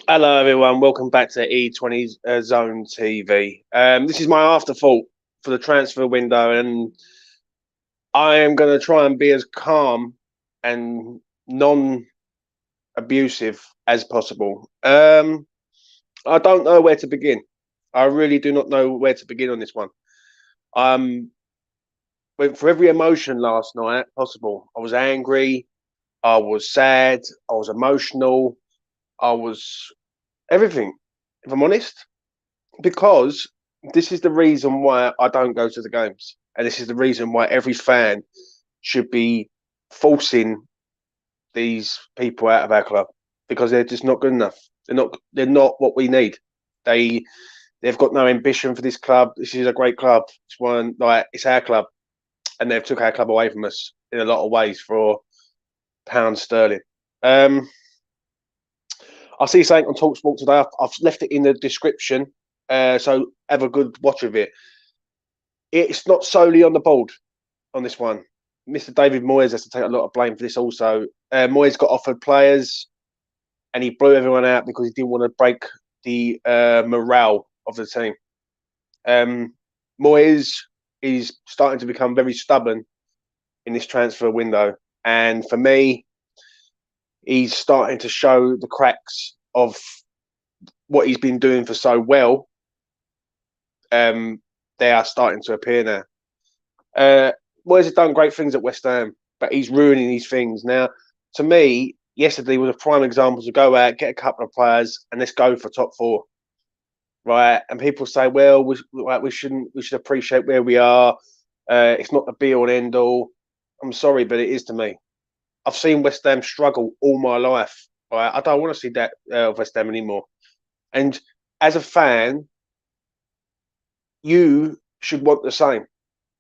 Hello, everyone. Welcome back to E20 Zone TV. This is my afterthought for the transfer window, and I am going to try and be as calm and non-abusive as possible. I don't know where to begin. I really do not know where to begin on this one. Um, went for every emotion last night possible. I was angry. I was sad. I was emotional. I was everything, if I'm honest. Because this is the reason why I don't go to the games, and this is the reason why every fan should be forcing these people out of our club because they're just not good enough. They're not what we need. They they've got no ambition for this club. This is a great club. It's our club, and they've took our club away from us in a lot of ways for pounds sterling. Um, I see something on Talksport today. I've left it in the description, so have a good watch of it. It's not solely on the board on this one. Mr. David Moyes has to take a lot of blame for this also. Moyes got offered players and he blew everyone out because he didn't want to break the morale of the team. Moyes is starting to become very stubborn in this transfer window. And for me, he's starting to show the cracks of what he's been doing for so well. They are starting to appear now. Moyes has done great things at West Ham, but he's ruining these things now. To me, yesterday was a prime example to go out, get a couple of players, and let's go for top four, right? And people say, well, we shouldn't, we should appreciate where we are. It's not the be all and end all. I'm sorry, but it is to me. I've seen West Ham struggle all my life. Right? I don't want to see that West Ham anymore. And as a fan, you should want the same.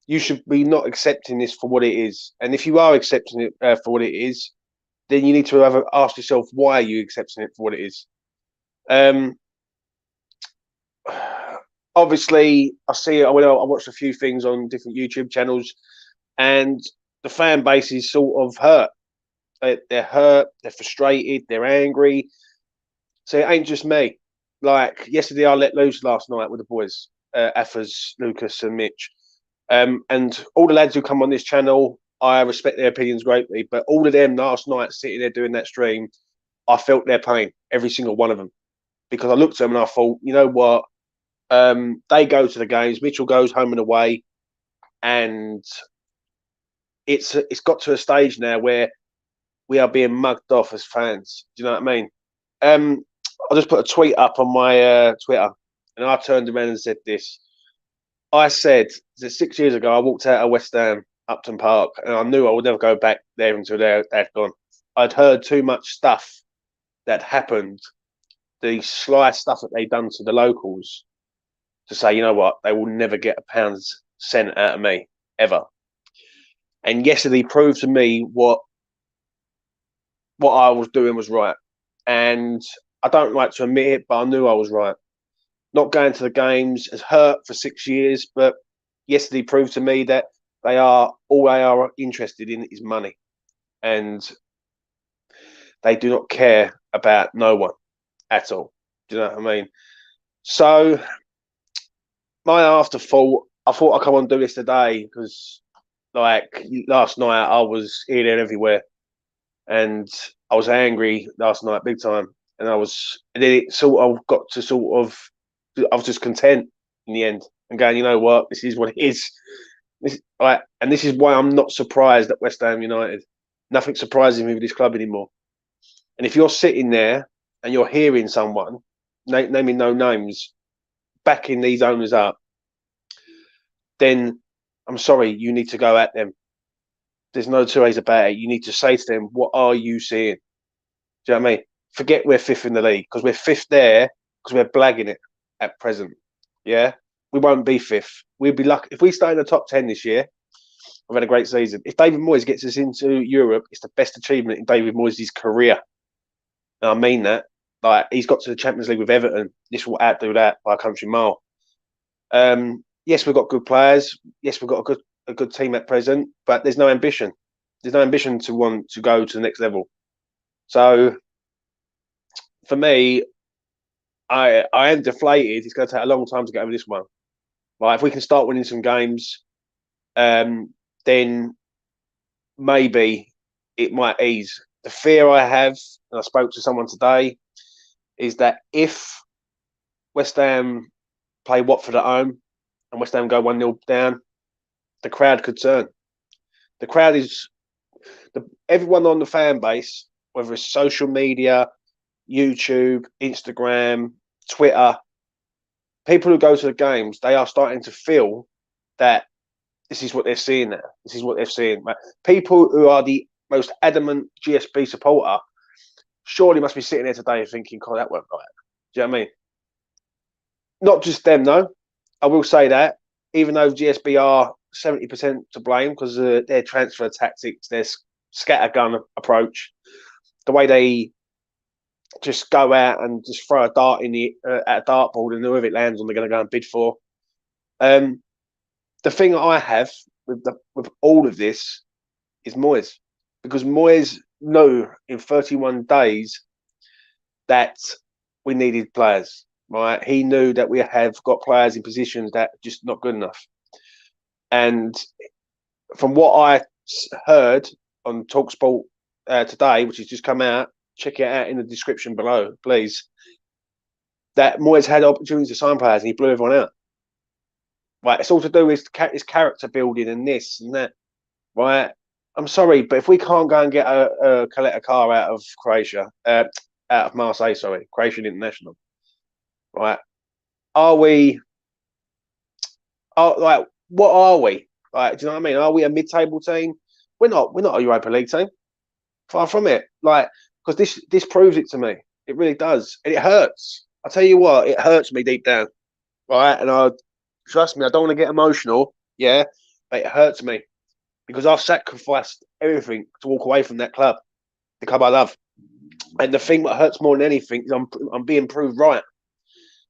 You should be not accepting this for what it is. And if you are accepting it for what it is, then you need to ask yourself why are you accepting it for what it is. Um, Obviously, I see it. I watched a few things on different YouTube channels, and the fan base is sort of hurt. They're hurt. They're frustrated. They're angry. So it ain't just me. Like yesterday, I let loose last night with the boys, Affers, Lucas, and Mitch. And all the lads who come on this channel, I respect their opinions greatly. But all of them last night sitting there doing that stream, I felt their pain, every single one of them, because I looked at them and I thought, you know what? They go to the games. Mitchell goes home and away, and it's got to a stage now where we are being mugged off as fans. Do you know what I mean? Um, I just put a tweet up on my Twitter, and I turned around and said this. I said that 6 years ago, I walked out of West Ham, Upton Park, and I knew I would never go back there until they'd gone. I'd heard too much stuff that happened, the sly stuff that they'd done to the locals, to say, you know what, they will never get a pound's cent out of me, ever. And yesterday proved to me what I was doing was right. And I don't like to admit it, but I knew I was right. Not going to the games has hurt for 6 years, but yesterday proved to me that they are interested in is money, and they do not care about no one at all. Do you know what I mean? So my afterthought, I thought I'd come on and do this today because, like last night, I was here, there, and everywhere, and I was angry last night, big time. And then it sort of got to sort of, I was just content in the end and going, you know what, this is what it is. And this is why I'm not surprised at West Ham United. Nothing surprises me with this club anymore. And if you're sitting there and you're hearing someone, naming no names, backing these owners up, then I'm sorry, you need to go at them. There's no two ways about it. You need to say to them, what are you seeing? Do you know what I mean? Forget we're fifth in the league because we're fifth there because we're blagging it at present. Yeah, we won't be fifth. We'll be lucky if we stay in the top 10 this year. We've had a great season. If David Moyes gets us into Europe, it's the best achievement in David Moyes' career. And I mean that. Like he's got to the Champions League with Everton. This will outdo that by a country mile. Yes, we've got good players. Yes, we've got a good team at present, but there's no ambition. There's no ambition to want to go to the next level. So for me, I am deflated. It's going to take a long time to get over this one. Like, if we can start winning some games, then maybe it might ease. The fear I have, and I spoke to someone today, is that if West Ham play Watford at home and West Ham go 1-0 down, the crowd could turn. The crowd is everyone on the fan base, whether it's social media, YouTube, Instagram, Twitter, people who go to the games, they are starting to feel that this is what they're seeing now. This is what they're seeing. People who are the most adamant GSP supporter surely must be sitting there today thinking, God, that won't right. Do you know what I mean? Not just them, though. I will say that, even though GSB are 70% to blame because of their transfer tactics, their scattergun approach, the way they just go out and just throw a dart in the at a dartboard and whoever it lands on, they're going to go and bid for. The thing I have with all of this is Moyes, because Moyes knew in 31 days that we needed players. Right, he knew that we have got players in positions that are just not good enough. And from what I heard on Talksport today, which has just come out, check it out in the description below, please. That Moyes had opportunities to sign players and he blew everyone out. Right, it's all to do with his character building and this and that. Right, I'm sorry, but if we can't go and get collect a car out of Croatia, out of Marseille, sorry, Croatian international. Right, are we? Like, what are we? Like, do you know what I mean? Are we a mid-table team? We're not. We're not a Europa League team. Far from it. Like, because this proves it to me. It really does, and it hurts. I tell you what, it hurts me deep down. Right, and I trust me. I don't want to get emotional. Yeah, but it hurts me because I've sacrificed everything to walk away from that club, the club I love. And the thing that hurts more than anything is I'm being proved right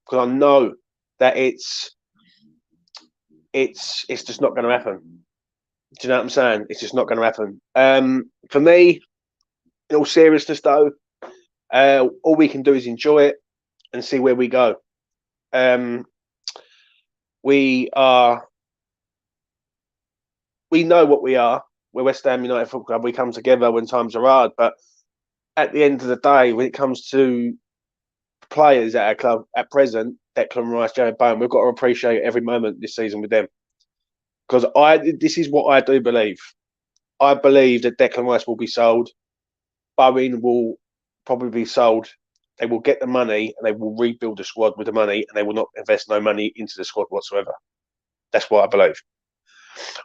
because I know that it's just not going to happen. Do you know what I'm saying? It's just not going to happen. For me, in all seriousness, though, all we can do is enjoy it and see where we go. We know what we are. We're West Ham United Football Club. We come together when times are hard, but at the end of the day, when it comes to players at our club at present, Declan Rice, Jared Bowen, we've got to appreciate every moment this season with them. Because this is what I do believe. I believe that Declan Rice will be sold. Bowen will probably be sold. They will get the money and they will rebuild the squad with the money and they will not invest no money into the squad whatsoever. That's what I believe.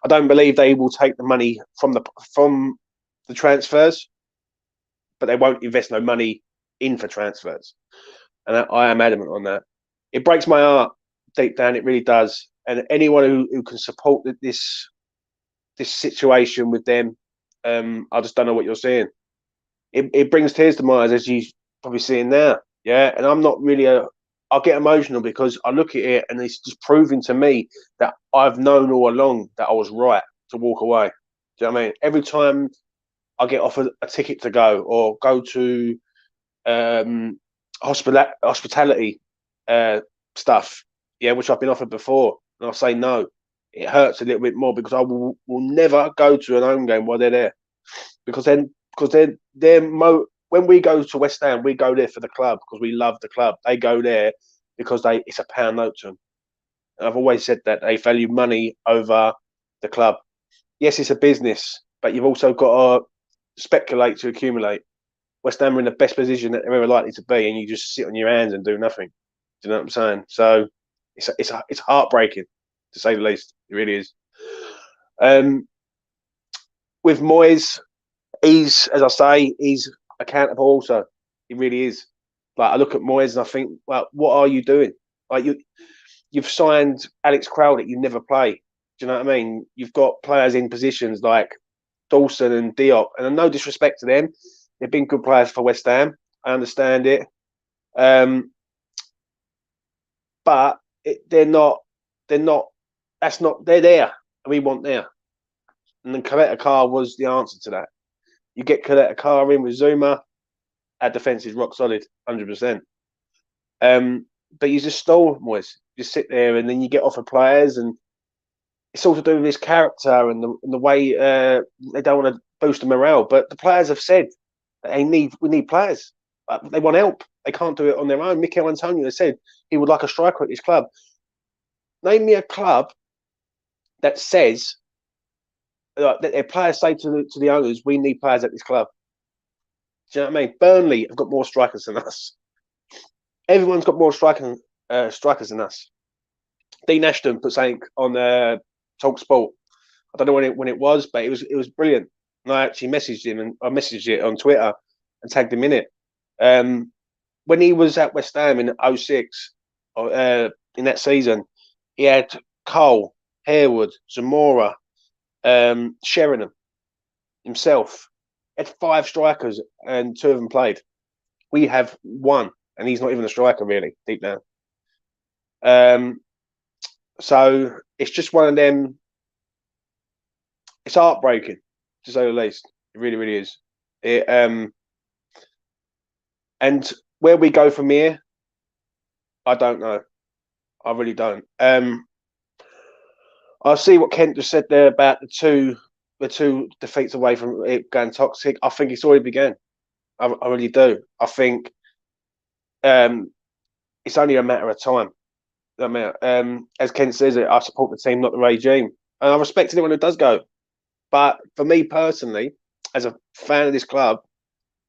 I don't believe they will take the money from the transfers, but they won't invest no money in for transfers. And I am adamant on that. It breaks my heart deep down. It really does. And anyone who can support this situation with them, I just don't know what you're seeing. It brings tears to my eyes, as you probably seeing now. Yeah, and I'm not really I get emotional because I look at it and it's just proving to me that I've known all along that I was right to walk away. Do you know what I mean? Every time I get offered a ticket to go or go to hospitality stuff, yeah, which I've been offered before, and I'll say no. It hurts a little bit more because I will never go to an home game while they're there, because when we go to West Ham, we go there for the club because we love the club. They go there because it's a pound note to them. And I've always said that they value money over the club. Yes, it's a business, but you've also got to speculate to accumulate. West Ham are in the best position that they're ever likely to be, and you just sit on your hands and do nothing. Do you know what I'm saying? So it's heartbreaking, to say the least. It really is. With Moyes, he's, as I say, he's accountable also. He really is. Like, I look at Moyes and I think, well, what are you doing? Like, you've signed Alex Crowley, you never play. Do you know what I mean? You've got players in positions like Dawson and Diop, and no disrespect to them, they've been good players for West Ham. I understand it, but they're not. That's not. They're there, and we want there. And then Coletta Carr was the answer to that. You get Coletta Carr in with Zuma, our defence is rock solid, 100%. But you just stole Moyes. You just sit there and then you get off of players, and it's all to do with his character and the way they don't want to boost the morale. But the players have said that we need players. They want help. They can't do it on their own. Mikel Antonio said he would like a striker at his club. Name me a club that says that their players say to the owners, "We need players at this club." Do you know what I mean? Burnley have got more strikers than us. Everyone's got more strikers than us. Dean Ashton put something on Talk Sport. I don't know when it was, but it was brilliant. And I actually messaged him, and I messaged it on Twitter and tagged him in it. When he was at West Ham in 06, in that season, he had Cole, Harewood, Zamora, Sheringham himself. He had 5 strikers, and 2 of them played. We have 1, and he's not even a striker really, deep down. So it's just one of them. It's heartbreaking, to say the least. It really, really is. And where we go from here, I don't know. I really don't. I see what Kent just said there about the two defeats away from it going toxic. I think it's already begun. I really do. I think it's only a matter of time. I mean, as Kent says it, I support the team, not the regime, and I respect anyone who does go. But for me personally, as a fan of this club,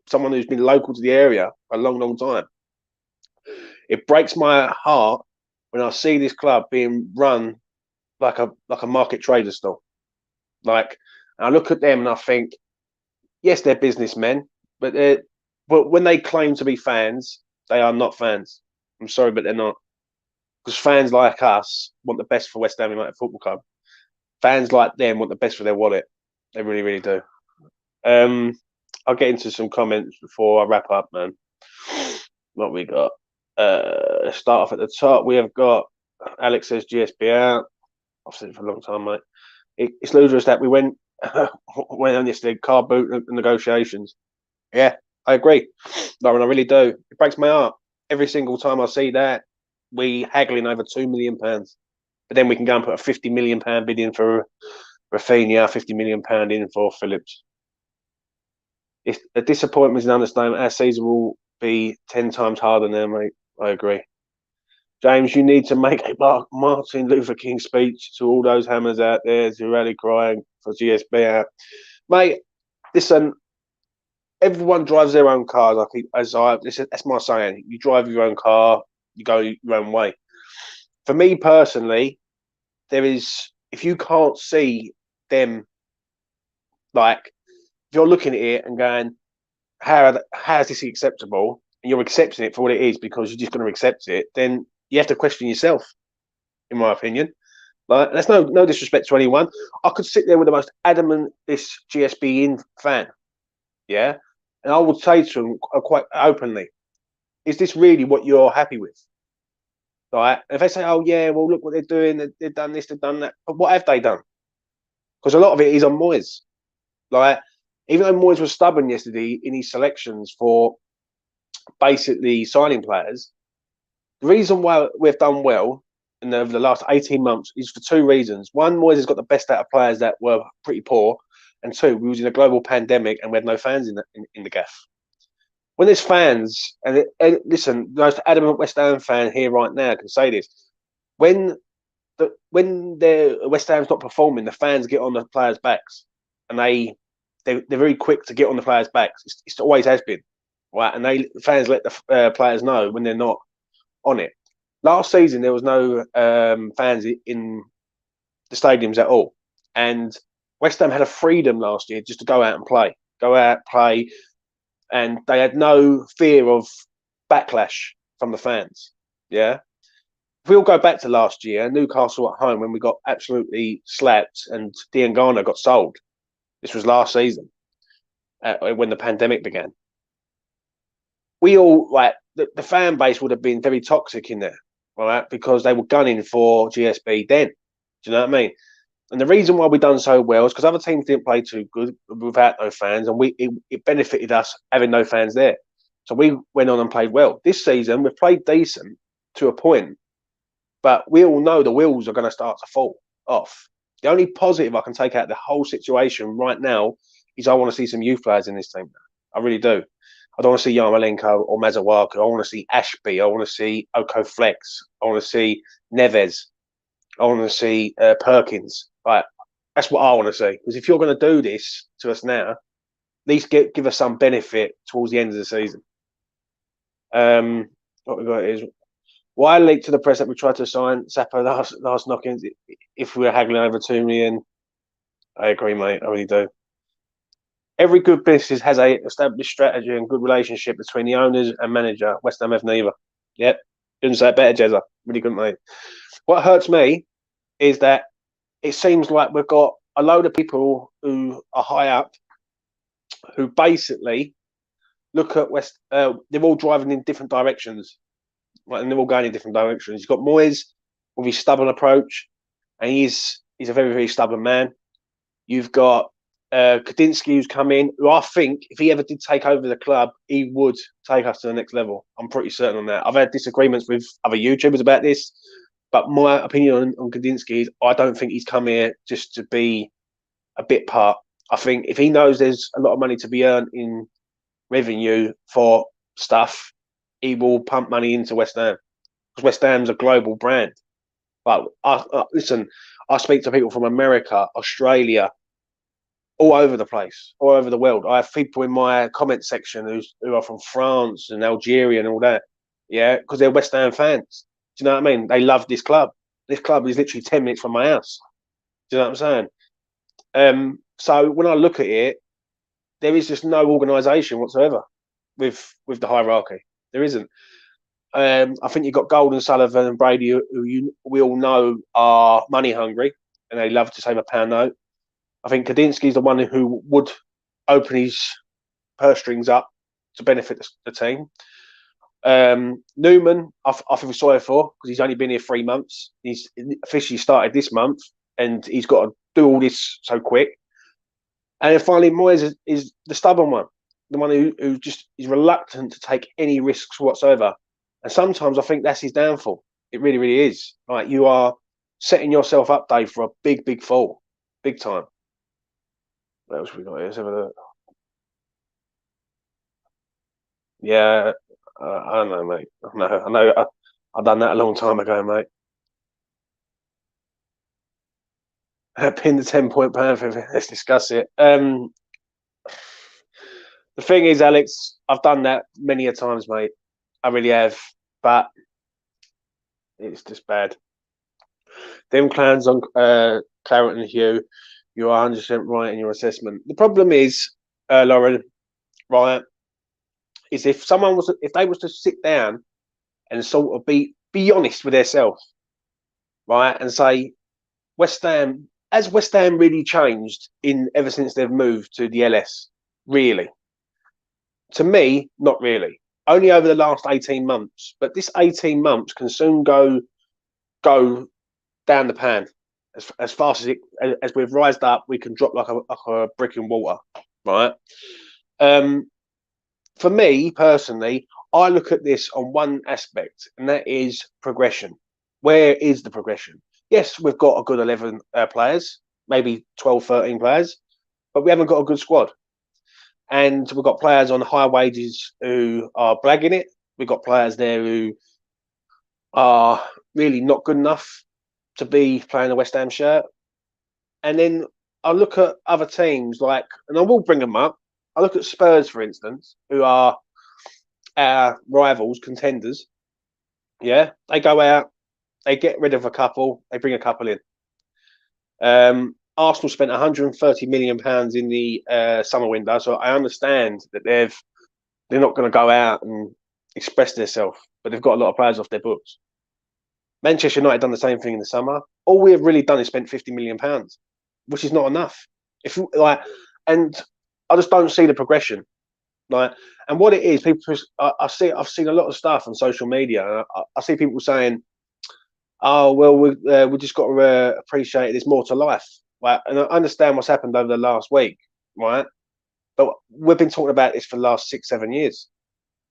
someone who's been local to the area for a long, long time, it breaks my heart when I see this club being run like a market trader store. Like, I look at them and I think, yes, they're businessmen, but when they claim to be fans, they are not fans. I'm sorry, but they're not. Because fans like us want the best for West Ham United Football Club. Fans like them want the best for their wallet. They really, really do. I'll get into some comments before I wrap up, man. What we got? Let's start off at the top. We have got Alex says GSB out. I've said it for a long time, mate. It's ludicrous that we went on yesterday, car boot negotiations. Yeah, I agree. Lauren, I really do. It breaks my heart. Every single time I see that, we haggling over £2 million. But then we can go and put a £50 million bid in for Rafinha, £50 million in for Phillips. If a disappointment is an understatement, our season will be 10 times harder now, mate. I agree. James, you need to make a Martin Luther King speech to all those hammers out there who rally crying for GSB out. Mate, listen, everyone drives their own cars. That's my saying. You drive your own car, you go your own way. For me personally, if you can't see them, like, if you're looking at it and going, how is this acceptable? And you're accepting it for what it is because you're just going to accept it, then you have to question yourself, in my opinion. Like, there's no disrespect to anyone. I could sit there with the most adamant this GSB in fan, yeah, and I would say to them quite openly, is this really what you're happy with? Right? And if they say, oh yeah, well look what they're doing, they've done this, they've done that, but what have they done? Because a lot of it is on Moyes. Like, even though Moyes was stubborn yesterday in his selections for basically signing players, the reason why we've done well over the last 18 months is for 2 reasons. One, Moyes has got the best out of players that were pretty poor. And 2, we was in a global pandemic and we had no fans in the gaff. When there's fans, and listen, the most adamant West Ham fan here right now can say this. When the West Ham's not performing, the fans get on the players' backs. And they're very quick to get on the players' backs. It always has been. Right? And fans let the players know when they're not on it. Last season, there was no fans in the stadiums at all. And West Ham had a freedom last year just to go out and play. And they had no fear of backlash from the fans. Yeah. If we all go back to last year, Newcastle at home, when we got absolutely slapped and Diangana got sold. This was last season, when the pandemic began. We all, like, the fan base would have been very toxic in there, right? Because they were gunning for GSB then. Do you know what I mean? And the reason why we done so well is because other teams didn't play too good without no fans, and it benefited us having no fans there. So we went on and played well. This season, we've played decent to a point, but we all know the wheels are going to start to fall off. The only positive I can take out of the whole situation right now is I want to see some youth players in this team. I really do. I don't want to see Yarmolenko or Mazawaka. I want to see Ashby. I want to see Oko Flex. I want to see Neves. I want to see Perkins. Like, that's what I want to see. Because if you're going to do this to us now, at least give us some benefit towards the end of the season. What we got is why leak to the press that we tried to sign Zappa last knock-ins if we were haggling over 2 million. I agree, mate. I really do. Every good business has a established strategy and good relationship between the owners and manager. West Ham have neither. Yep. Couldn't say it better, Jezza. Really couldn't, mate. What hurts me is that it seems like we've got a load of people who are high up who basically look at West. They're all driving in different directions, right, and they're all going in different directions. You've got Moyes with his stubborn approach, and he's a very, very stubborn man. You've got Kadinsky who's come in, who I think if he ever did take over the club, he would take us to the next level. I'm pretty certain on that. I've had disagreements with other YouTubers about this, but my opinion on Kadinsky is I don't think he's come here just to be a bit part. I think if he knows there's a lot of money to be earned in revenue for stuff, he will pump money into West Ham. Because West Ham's a global brand. But listen, I speak to people from America, Australia, all over the place, all over the world. I have people in my comment section who are from France and Algeria and all that. Yeah, because they're West Ham fans. Do you know what I mean? They love this club. This club is literally 10 minutes from my house. Do you know what I'm saying? So when I look at it, there is just no organisation whatsoever with the hierarchy. There isn't. I think you've got Golden, Sullivan and Brady, who we all know are money hungry and they love to save a pound note. I think Kadinsky's the one who would open his purse strings up to benefit the team. Newman, I feel sorry for because he's only been here 3 months. He's officially started this month and he's got to do all this so quick. And then finally, Moyes is the stubborn one, the one who just is reluctant to take any risks whatsoever. And sometimes I think that's his downfall. It really, really is. Like you are setting yourself up, Dave, for a big, big fall, big time. What else we got here? Let's have a look. Yeah, I don't know, mate. I know. I've done that a long time ago, mate. Pin the 10-point plan for. Let's discuss it. The thing is, Alex, I've done that many a times, mate. I really have, but it's just bad. Them clowns on Claret and Hugh, you are 100% right in your assessment. The problem is, Lauren, right, is if they was to sit down and sort of be honest with themselves, right, and say, has West Ham really changed ever since they've moved to the LS? Really? To me, not really. Only over the last 18 months. But this 18 months can soon go down the pan. As fast as we've rised up, we can drop like a brick in water, right? For me, personally, I look at this on one aspect, and that is progression. Where is the progression? Yes, we've got a good 11 players, maybe 12, 13 players, but we haven't got a good squad. And we've got players on high wages who are blagging it. We've got players there who are really not good enough to be playing a West Ham shirt. And then I look at other teams and I will bring them up. I look at Spurs, for instance, who are our rivals, contenders. Yeah, they go out, they get rid of a couple, they bring a couple in. Arsenal spent £130 million in the summer window, so I understand that they're not going to go out and express themselves, but they've got a lot of players off their books. Manchester United done the same thing in the summer. All we have really done is spent £50 million, which is not enough. And I just don't see the progression. And what it is, people, I've seen a lot of stuff on social media. I see people saying, "Oh, well, we just got to appreciate there's more to life." Right? And I understand what's happened over the last week, right? But we've been talking about this for the last 6, 7 years.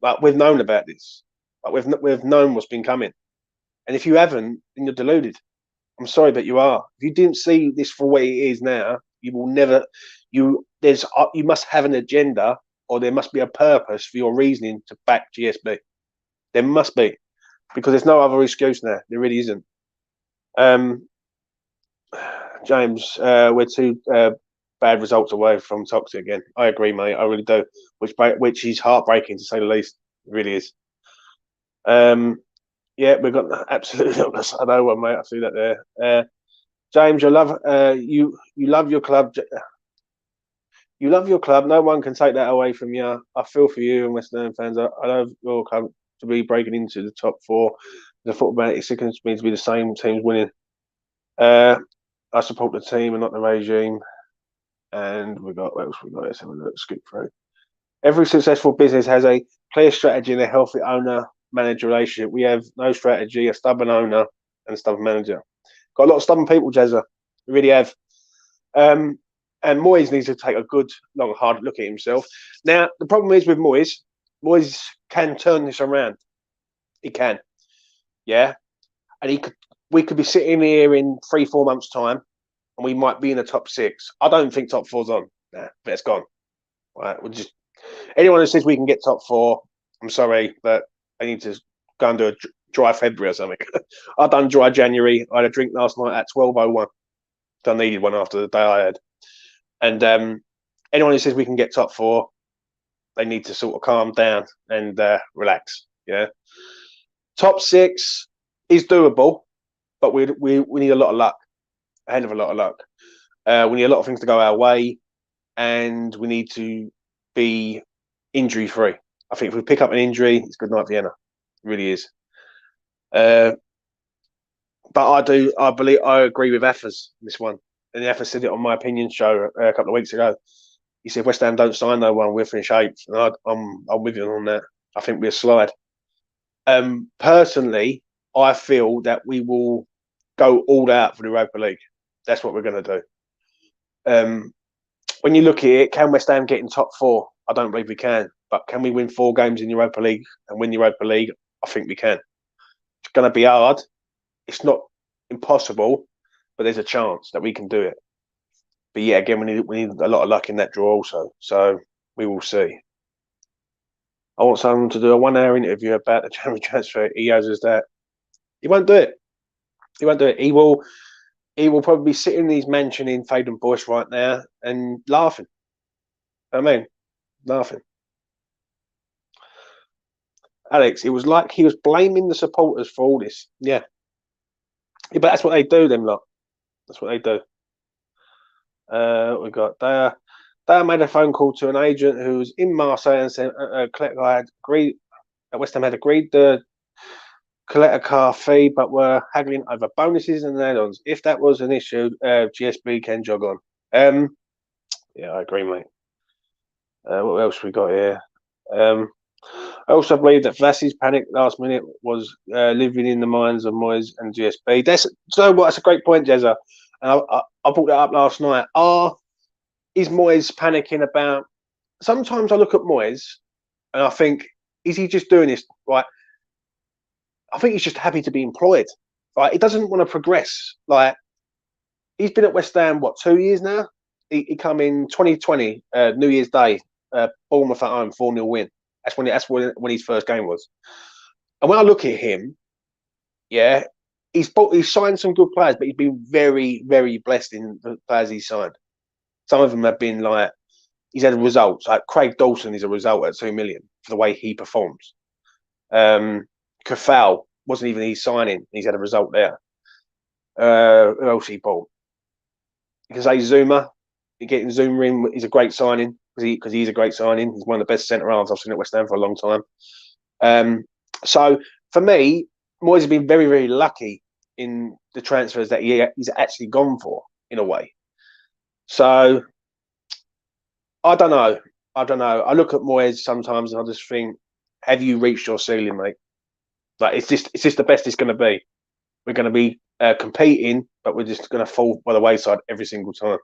Like we've known about this. Like we've known what's been coming. And if you haven't, then you're deluded. I'm sorry, but you are. If you didn't see this for what it is now, you will never. You must have an agenda, or there must be a purpose for your reasoning to back GSB. There must be, because there's no other excuse now. There really isn't. Um, James, we're two bad results away from toxic again. I agree, mate. I really do. Which is heartbreaking to say the least. It really is. Yeah, we've got absolutely. I know one, mate. I see that there. James, you love your club. You love your club. No one can take that away from you. I feel for you and West Ham fans. I love your club to be breaking into the top four. The football it sickens me to be the same teams winning. I support the team and not the regime. And we got what else we got? Let's have a look. Skip through. Every successful business has a clear strategy and a healthy owner-manager relationship. We have no strategy, a stubborn owner, and a stubborn manager. Got a lot of stubborn people, Jezza. We really have. And Moyes needs to take a good, long, hard look at himself. Now, the problem is with Moyes, Moyes can turn this around. He can. Yeah. And we could be sitting here in 3-4 months' time and we might be in the top 6. I don't think top 4's on. Nah, but it's gone. Right. We'll just anyone who says we can get top 4, I'm sorry, but I need to go and do a dry February or something. I've done dry January. I had a drink last night at 12:01. I needed one after the day I had. And anyone who says we can get top 4, they need to sort of calm down and relax. Yeah. Top 6 is doable, but we need a lot of luck, a hell of a lot of luck. We need a lot of things to go our way, and we need to be injury free. I think if we pick up an injury, it's good night Vienna. It really is. But I agree with Effers this one. And Effers said it on My Opinion show a couple of weeks ago. He said West Ham don't sign no one, we'll finish 8th. And I'm with you on that. I think we'll slide. Personally, I feel that we will go all out for the Europa League. That's what we're going to do. When you look at it, can West Ham get in top 4? I don't believe we can. But can we win 4 games in Europa League and win the Europa League? I think we can. It's going to be hard. It's not impossible, but there's a chance that we can do it. But yeah, again, we need a lot of luck in that draw also. So we will see. I want someone to do a 1-hour interview about the January transfer. He has that. He won't do it. He won't do it. He will probably be sitting in his mansion in Faden Bush right now and laughing. I mean, laughing. Alex, it was like he was blaming the supporters for all this. Yeah. Yeah, but that's what they do, them lot. That's what they do. We got they made a phone call to an agent who was in Marseille and said West Ham had agreed to collect a car fee, but were haggling over bonuses and add-ons. If that was an issue, GSB can jog on. Yeah, I agree, mate. What else we got here? I also believe that Vlasi's panic last minute was living in the minds of Moyes and GSB. That's a great point, Jezza. And I brought that up last night. Is Moyes panicking about? Sometimes I look at Moyes and I think, is he just doing this right? I think he's just happy to be employed. Right? He doesn't want to progress. Like he's been at West Ham 2 years now. He come in 2020, New Year's Day, Bournemouth at home, 4-0 win. That's when his first game was. And when I look at him, yeah, he's signed some good players, but he's been very, very blessed in the players he's signed. Some of them have been like he's had results. Like Craig Dawson is a result at 2 million for the way he performs. Kafal wasn't even his signing. He's had a result there. Who else he bought? You can say Zuma. Getting Zuma in is a great signing because he's a great signing. He's one of the best centre halves I've seen at West Ham for a long time. So for me, Moyes has been very, very lucky in the transfers that he's actually gone for in a way. So I don't know. I look at Moyes sometimes and I just think, have you reached your ceiling, mate? Like it's just the best it's going to be. We're going to be competing, but we're just going to fall by the wayside every single time.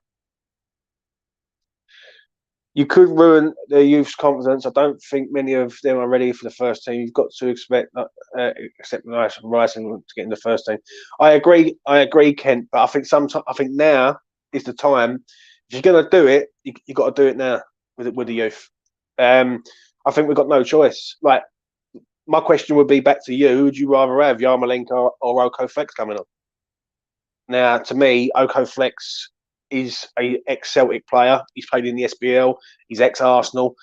You could ruin their youth's confidence. I don't think many of them are ready for the first team. You've got to accept Rice to get in the first team. I agree. I agree, Kent. But I think I think now is the time. If you're going to do it, you got to do it now with the youth. I think we've got no choice. Like, my question would be back to you: would you rather have Yarmolenko or Oko Flex coming on? Now, to me, Oko Flex is a ex-Celtic player. He's played in the SBL. He's ex-Arsenal.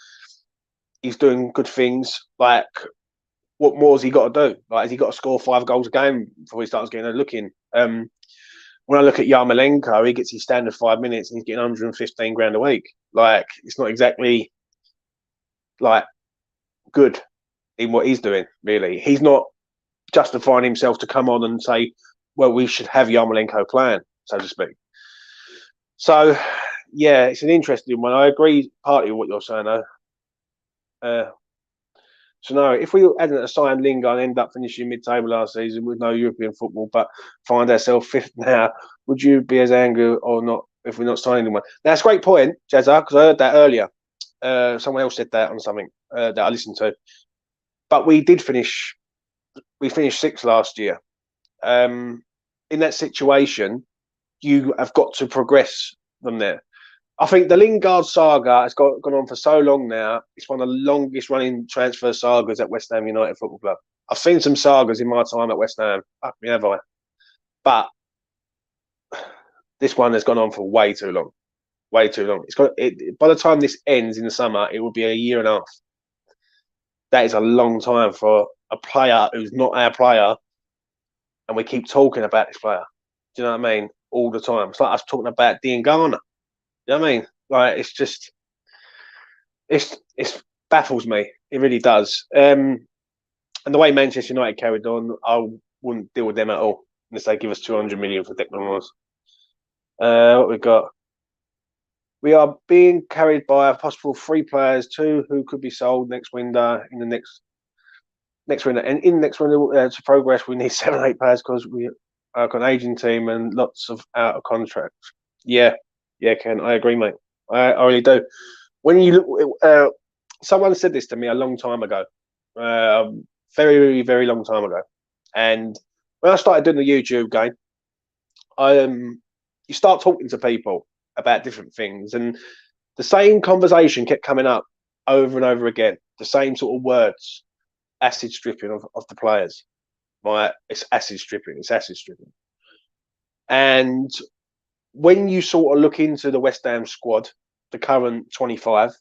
He's doing good things. Like, what more has he got to do? Like, has he got to score 5 goals a game before he starts getting a look in? When I look at Yarmolenko, he gets his standard 5 minutes and he's getting 115 grand a week. Like, it's not exactly like good in what he's doing. Really, he's not justifying himself to come on and say, "Well, we should have Yarmolenko playing," so to speak. So, yeah, it's an interesting one. I agree partly with what you're saying, though. So, no, if we hadn't assigned Lingard and end up finishing mid-table last season with no European football, but find ourselves fifth now, would you be as angry or not if we're not signing anyone? Now, that's a great point, Jazza, because I heard that earlier. Someone else said that on something that I listened to. But we finished 6th last year. In that situation, you have got to progress from there. I think the Lingard saga has gone on for so long now. It's one of the longest running transfer sagas at West Ham United Football Club. I've seen some sagas in my time at West Ham. Have I? But this one has gone on for way too long. Way too long. By the time this ends in the summer, it will be a year and a half. That is a long time for a player who's not our player, and we keep talking about this player. Do you know what I mean? All the time. It's like us talking about Dean Garner. You know what I mean? Like, it's just, it's baffles me. It really does. And the way Manchester United carried on, I wouldn't deal with them at all unless they give us 200 million for Declan Rice. What we got? We are being carried by a possible 3 players, 2 who could be sold next window in the next window. And in the next window to progress, we need 7 or 8 players because we are an aging team and lots of out of contracts. Yeah, Ken, I agree, mate. I really do. When you look, someone said this to me a long time ago, very, very long time ago. And when I started doing the YouTube game, you start talking to people about different things, and the same conversation kept coming up over and over again. The same sort of words: acid stripping of the players. Right? It's acid stripping. It's acid stripping. And when you sort of look into the West Ham squad, the current 25,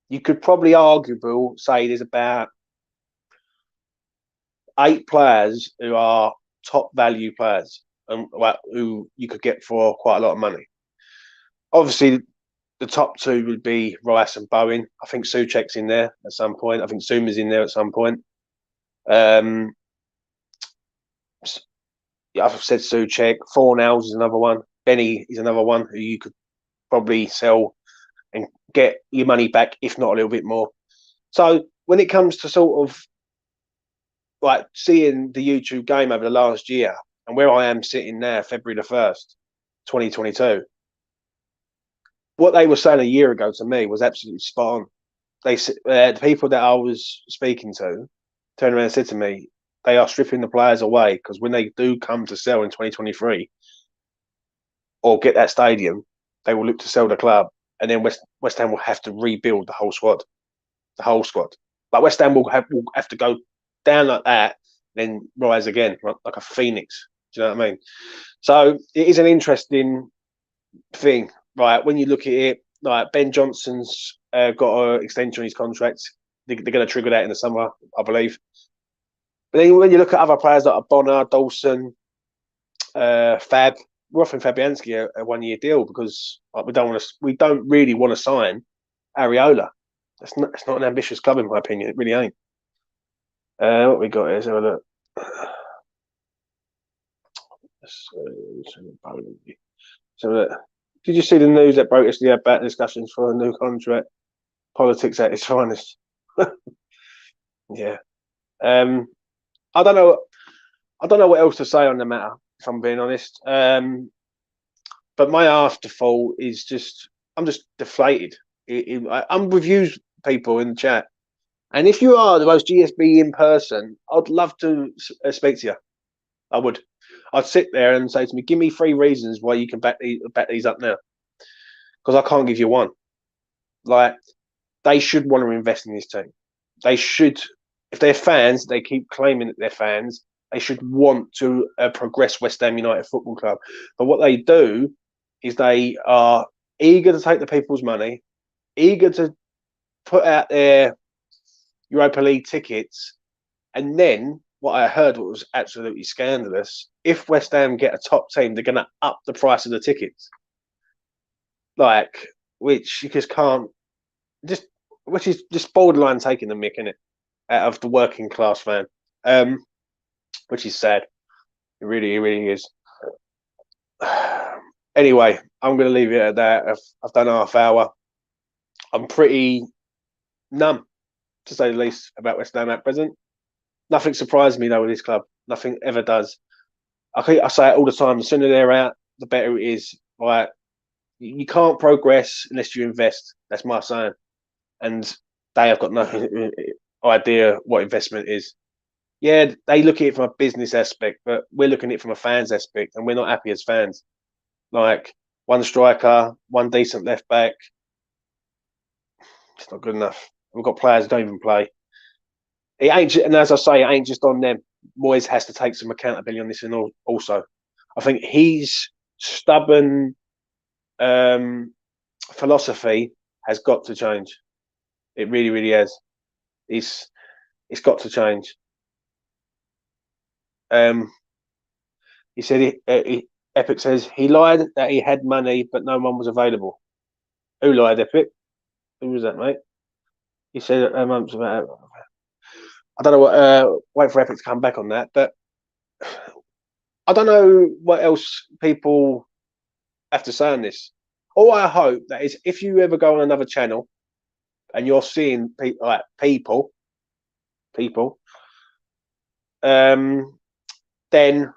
you could probably arguably say there's about 8 players who are top value players and who you could get for quite a lot of money. Obviously, the top 2 would be Rice and Bowen. I think Souček's in there at some point. I think Zuma's in there at some point. I've said Souček. Fornals is another one. Benny is another one who you could probably sell and get your money back, if not a little bit more. So when it comes to sort of like seeing the YouTube game over the last year and where I am sitting now, February the 1st, 2022, what they were saying a year ago to me was absolutely spot on. The people that I was speaking to turned around and said to me, they are stripping the players away because when they do come to sell in 2023 or get that stadium, they will look to sell the club, and then West Ham will have to rebuild the whole squad. But West Ham will have to go down like that, then rise again like a phoenix. Do you know what I mean? So it is an interesting thing, right? When you look at it, like Ben Johnson's got an extension on his contract. They're going to trigger that in the summer, I believe. But then when you look at other players like Bonner, Dawson, Fab, we're offering Fabianski a 1-year deal because we don't really want to sign Areola. It's not an ambitious club in my opinion. It really ain't. What we got here? So look. So look. Did you see the news that broke yesterday about discussions for a new contract? Politics at its finest. Yeah. I don't know what else to say on the matter, if I'm being honest. But my afterthought is I'm just deflated. I'm with you people in the chat. And if you are the most GSB in person, I'd love to speak to you. I would. I'd sit there and say to me, give me 3 reasons why you can back these up now. Because I can't give you one. Like, they should want to invest in this team. They should, if they're fans, they keep claiming that they're fans. They should want to progress West Ham United Football Club. But what they do is they are eager to take the people's money, eager to put out their Europa League tickets, and then what I heard, what was absolutely scandalous, if West Ham get a top team, they're going to up the price of the tickets. Like, which you just can't, which is just borderline taking the mick, isn't it, out of the working class fan, which is sad. It really is. Anyway, I'm going to leave it at that. I've done half hour. I'm pretty numb, to say the least, about West Ham at present. Nothing surprised me though with this club. Nothing ever does. I say it all the time. The sooner they're out, the better it is. Right? You can't progress unless you invest. That's my saying. And they have got no idea what investment is. Yeah, they look at it from a business aspect, but we're looking at it from a fans aspect, and we're not happy as fans. Like, one striker, one decent left back. It's not good enough. We've got players who don't even play. It ain't, and as I say, it ain't just on them. Moyes has to take some accountability on this, and also, I think his stubborn philosophy has got to change. It really has. It's got to change. He said, Epic says he lied that he had money, but no one was available. Who lied, Epic? Who was that, mate? He said months about. I don't know what. Wait for Epic to come back on that, but I don't know what else people have to say on this. All I hope that is, if you ever go on another channel and you're seeing people, then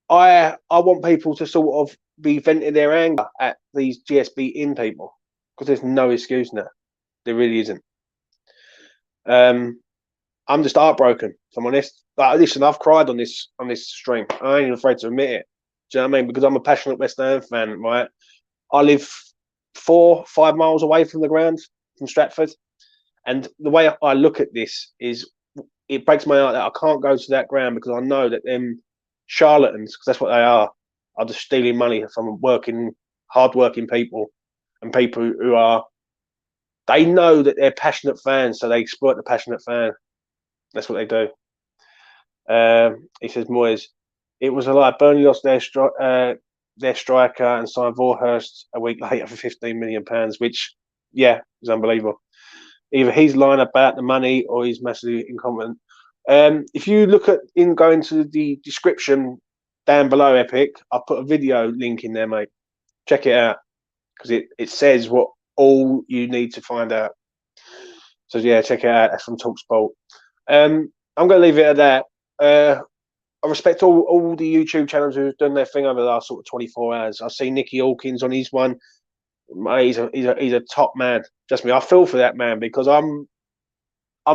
I want people to sort of be venting their anger at these GSB in people, because there's no excuse now. There really isn't. I'm just heartbroken, if I'm honest. Like, listen, I've cried on this stream. I ain't even afraid to admit it. Do you know what I mean? Because I'm a passionate West Ham fan, right? I live 4-5 miles away from the ground, from Stratford. And the way I look at this is, it breaks my heart that I can't go to that ground, because I know that them charlatans, because that's what they are just stealing money from hard-working people, and people who are, they know that they're passionate fans, so they exploit the passionate fan. That's what they do. He says, Moyes, it was a lie. Burnley lost their striker and signed Vorhurst a week later for £15 million, which, yeah, is unbelievable. Either he's lying about the money or he's massively incompetent. If you look at go into the description down below, Epic, I'll put a video link in there, mate. Check it out, because it says what all you need to find out. So yeah, check it out. That's from TalkSport. I'm going to leave it at that. I respect all the YouTube channels who've done their thing over the last sort of 24 hours. I see Nicky Hawkins on his one. He's a top man. Trust me, I feel for that man, because I'm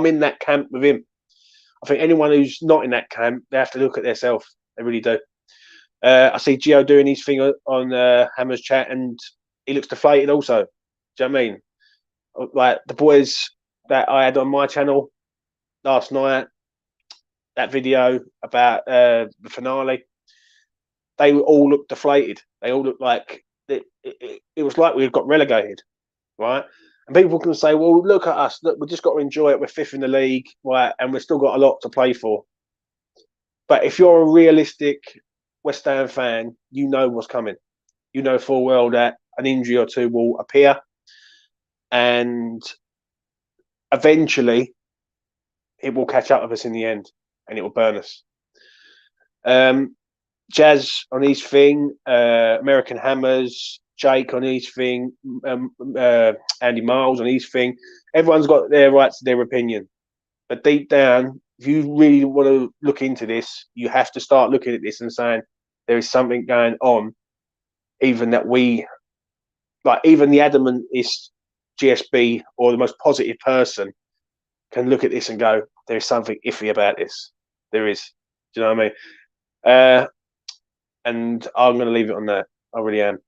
in that camp with him. I think anyone who's not in that camp, they have to look at themselves. They really do. I see Gio doing his thing on Hammer's chat, and he looks deflated also. Do you know what I mean? Like the boys that I had on my channel last night, that video about the finale, they all looked deflated. They all looked like it was like we got relegated, right? And people can say, well, look at us. Look, we've just got to enjoy it. We're 5th in the league, right? And we've still got a lot to play for. But if you're a realistic West Ham fan, you know what's coming. You know full well that an injury or two will appear, and eventually it will catch up with us in the end, and it will burn us. Jazz on his thing, American Hammers, Jake on his thing, Andy Miles on his thing. Everyone's got their right to their opinion. But deep down, if you really want to look into this, you have to start looking at this and saying there is something going on, even that we like even the adamantest GSB or the most positive person can look at this and go, "There is something iffy about this." There is. Do you know what I mean? And I'm going to leave it on that. I really am.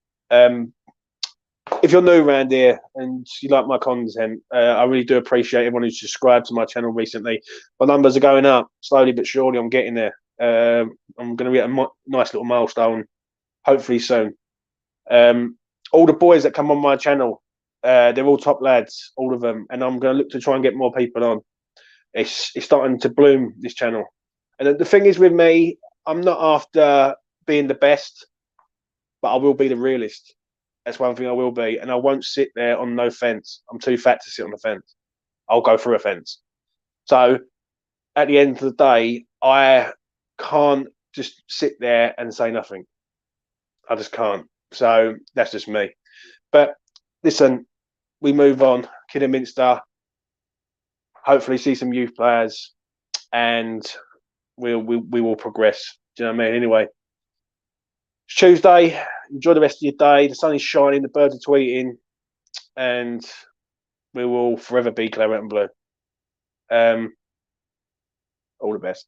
If you're new around here and you like my content, I really do appreciate everyone who's subscribed to my channel recently. My numbers are going up slowly but surely. I'm getting there. I'm going to be at a nice little milestone, hopefully soon. All the boys that come on my channel, they're all top lads, all of them, and I'm going to look to try and get more people on. It's starting to bloom, this channel. And the thing is with me, I'm not after being the best, but I will be the realist. That's one thing I will be, and I won't sit there on no fence. I'm too fat to sit on the fence. I'll go through a fence. So at the end of the day, I can't just sit there and say nothing. I just can't. So that's just me. But listen, we move on. Kidderminster, hopefully see some youth players, and we will progress. Do you know what I mean? Anyway, it's Tuesday. Enjoy the rest of your day. The sun is shining, the birds are tweeting, and we will forever be claret and blue. All the best.